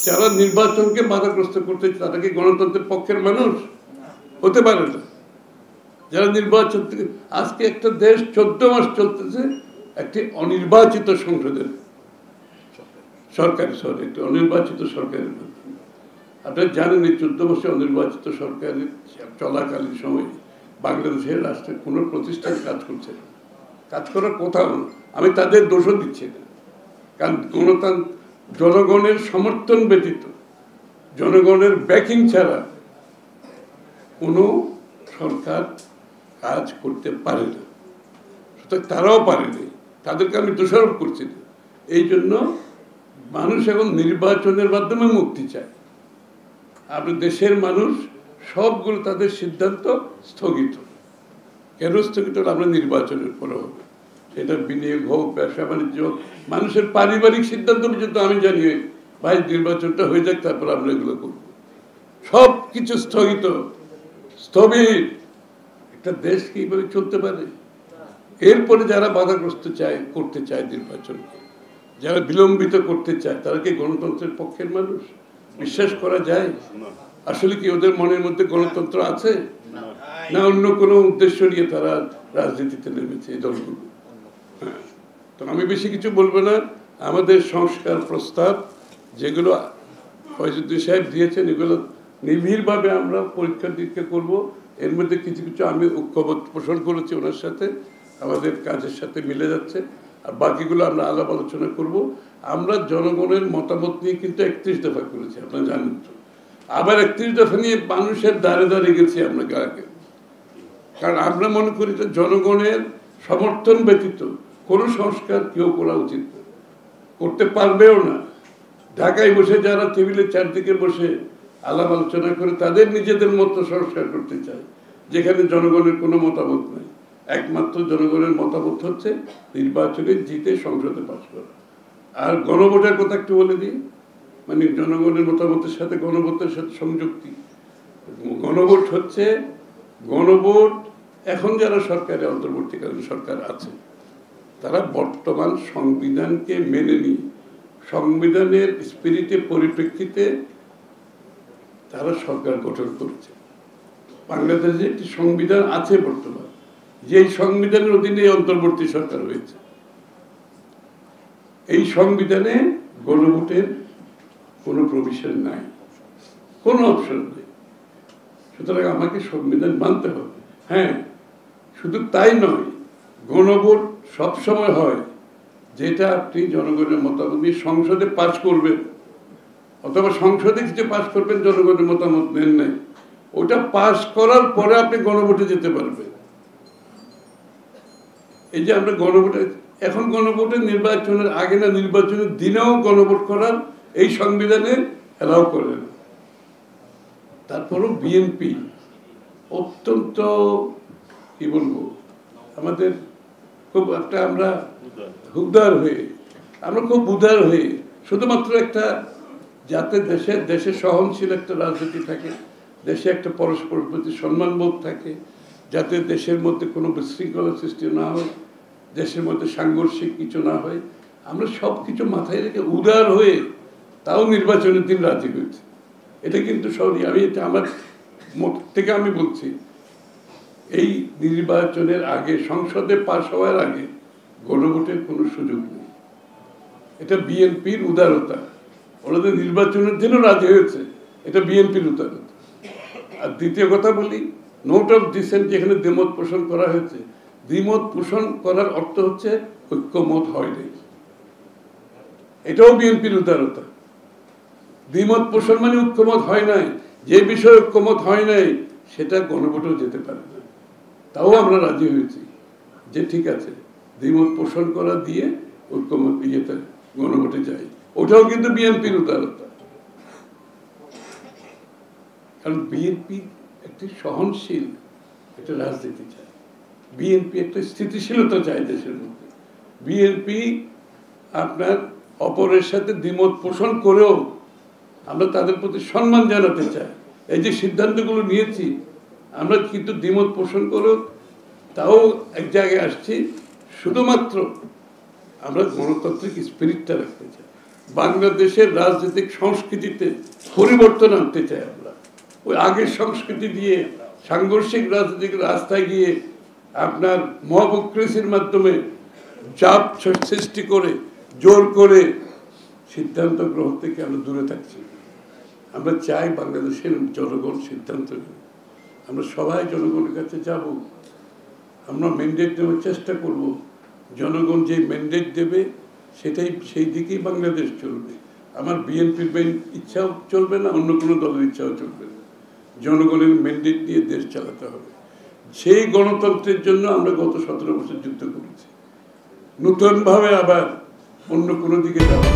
যারা নির্বাচনকে বাধাগ্রস্ত করতে তারা কি গণতন্ত্রের পক্ষের মানুষ হতে পারে না। যারা নির্বাচন থেকে আজকে একটা দেশ 14 মাস চলতেছে একটি অনির্বাচিত সংসদের সরকারি একটি অনির্বাচিত সরকারের মাধ্যমে। আপনারা জানেন এই 14 মাসে অনির্বাচিত সরকারের চলাকালীন সময়ে বাংলাদেশের রাষ্ট্রের কোনো প্রতিষ্ঠান কাজ করছে না, কাজ করার কোথাও না। আমি তাদের দোষও দিচ্ছি না, কারণ গণতন্ত্র জনগণের সমর্থন ব্যতীত, জনগণের ব্যাকিং ছাড়া কোনো সরকার কাজ করতে পারে না। সুতরাং তারাও পারেনি, তাদেরকে আমি দোষারোপ করছি না। এই জন্য মানুষ এখন নির্বাচনের মাধ্যমে মুক্তি চায়। আপনি দেশের মানুষ সবগুলো তাদের সিদ্ধান্ত স্থগিত। কেন স্থগিত? আমরা নির্বাচনের পরে হবে, সেটা বিনিয়োগ হোক, ব্যবসা বাণিজ্য হোক, মানুষের পারিবারিক সিদ্ধান্ত পর্যন্ত আমি জানি ভাই নির্বাচনটা হয়ে যাক, তারপর আমরা এগুলো করব। সব কিছু স্থগিত, স্থবির। একটা দেশ কিভাবে চলতে পারে? এরপরে যারা বাধাগ্রস্ত করতে চায় নির্বাচনকে, যারা বিলম্বিত করতে চায়, তারা কি গণতন্ত্রের পক্ষের মানুষ? বিশ্বাস করা যায়? আসলে কি ওদের মনের মধ্যে গণতন্ত্র আছে, না অন্য কোনো উদ্দেশ্য নিয়ে তারা রাজনীতিতে নেমেছে এই দলগুলো? হ্যাঁ, তো আমি বেশি কিছু বলবো না। আমাদের সংস্কার প্রস্তাব যেগুলো ফয়জুদ্দিন সাহেব দিয়েছেন, এগুলো নিবিড়ভাবে আমরা পরীক্ষা নিরীক্ষা করবো। এর মধ্যে কিছু কিছু আমি ঐক্যবোধ পোষণ করেছি ওনার সাথে, আমাদের কাজের সাথে মিলে যাচ্ছে, আর বাকিগুলো আমরা আলাপ আলোচনা করব। আমরা জনগণের মতামত নিয়ে কিন্তু 31 দফা করেছি, আপনারা জানেন তো। আবার 31 দফা নিয়ে মানুষের দ্বারে দ্বারে গেছি আমরা আগে, কারণ আমরা মনে করি যে জনগণের সমর্থন ব্যতীত কোনো সংস্কার কেউ করা উচিত না, করতে পারবেও না। ঢাকায় বসে যারা টেবিলের চারদিকে বসে আলাপ আলোচনা করে তাদের নিজেদের মতো সংস্কার করতে চায়, যেখানে জনগণের কোনো মতামত নাই। একমাত্র জনগণের মতামত হচ্ছে নির্বাচনে জিতে সংসদে পাস করা। আর গণভোটের কথা একটু বলে দিই, মানে জনগণের মতামতের সাথে গণভোটের সাথে সংযুক্তি। গণভোট হচ্ছে, গণভোট এখন যারা সরকারে অন্তর্বর্তীকালীন সরকার আছে, তারা বর্তমান সংবিধানকে মেনে নিয়ে সংবিধানের স্পিরিটে পরিপ্রেক্ষিতে তারা সরকার গঠন করছে। বাংলাদেশে একটি সংবিধান আছে বর্তমান, যে সংবিধানের অধীনে অন্তর্বর্তী সরকার হয়েছে। এই সংবিধানে গণভোটের কোনো প্রভিশন নাই, কোনো অপশন নেই। সুতরাং আমাকে সংবিধান মানতে হবে। হ্যাঁ, শুধু তাই নয়, গণভোট সবসময় হয় যেটা আপনি জনগণের মতামত নিয়ে সংসদে পাস করবেন, অথবা সংসদে কিছু পাস করবেন, জনগণের মতামত নেন নাই, ওটা পাস করার পরে আপনি গণভোটে যেতে পারবেন। এই যে আমরা গণভোটে, এখন গণভোটের নির্বাচনের আগে না নির্বাচনের দিনেও গণভোট করার এই সংবিধানে এলাও করে না। তারপরও বিএনপি অত্যন্ত কি বলবো, আমাদের খুব একটা আমরা খুব উদার হয়ে শুধুমাত্র একটা, যাতে দেশে সহনশীল একটা রাজনীতি থাকে, দেশে একটা পরস্পরের প্রতি সম্মানবোধ থাকে, যাতে দেশের মধ্যে কোনো বিশৃঙ্খলা সৃষ্টি না হয়, দেশের মধ্যে সাংঘর্ষিক কিছু না হয়, আমরা সব কিছু মাথায় রেখে উদার হয়ে তাও নির্বাচনের দিন রাজি হয়েছি। এটা কিন্তু সবই আমি, এটা আমার মুখ থেকে আমি বলছি, এই নির্বাচনের আগে, সংসদে পাশ হওয়ার আগে গণভোটের কোনো সুযোগ নেই। এটা বিএনপির উদারতা। ওনাদের নির্বাচনের দিনও রাজি হয়েছে, এটা বিএনপির উদারতা। আর দ্বিতীয় কথা বলি, নোট অফ ডিসেন্ট যেখানে দ্বিমত পোষণ করা হয়েছে, দ্বিমত পোষণ করার অর্থ হচ্ছে ঐক্যমত হয়নি, এটাও বিএনপির উদারতা। দ্বিমত পোষণ মানে ঐক্যমত হয় নাই, যে বিষয়ে ঐক্যমত হয় নাই সেটা গণভোটেও যেতে পারে না। তাও আমরা রাজি হয়েছি যে ঠিক আছে, দ্বিমত পোষণ করা দিয়ে ঐক্যমত ইয়েতে গণভোটে যাই, ওটাও কিন্তু বিএনপির উদারতা। কারণ বিএনপি একটি সহনশীল একটা রাজনীতি চায়, বিএনপি একটা স্থিতিশীলতা চায় দেশের মধ্যে। বিএনপি আপনার অপরের সাথে দ্বিমত পোষণ করেও আমরা তাদের প্রতি সম্মান জানাতে চাই। এই যে সিদ্ধান্তগুলো নিয়েছি আমরা, কিন্তু দ্বিমত পোষণ করেও তাও এক জায়গায় আসছি, শুধুমাত্র আমরা গণতান্ত্রিক স্পিরিটটা রাখতে চাই। বাংলাদেশের রাজনৈতিক সংস্কৃতিতে পরিবর্তন আনতে চাই আমরা। ওই আগের সংস্কৃতি দিয়ে সাংঘর্ষিক রাজনৈতিক রাস্তায় গিয়ে আপনার মহাবক্রেসির মাধ্যমে চাপ সৃষ্টি করে জোর করে সিদ্ধান্ত গ্রহণ থেকে আমরা দূরে থাকছি। আমরা চাই বাংলাদেশের জনগণ সিদ্ধান্ত নেবে। আমরা সবাই জনগণের কাছে যাব, আমরা ম্যান্ডেট দেওয়ার চেষ্টা করব। জনগণ যে ম্যান্ডেট দেবে সেটাই, সেই দিকেই বাংলাদেশ চলবে। আমার বিএনপির ইচ্ছাও চলবে না, অন্য কোনো দলের ইচ্ছাও চলবে না। জনগণের ম্যান্ডেট দিয়ে দেশ চালাতে হবে। সেই গণতন্ত্রের জন্য আমরা গত 17 বছর যুদ্ধ করেছি। নতুনভাবে আবার অন্য কোনো দিকে যাওয়া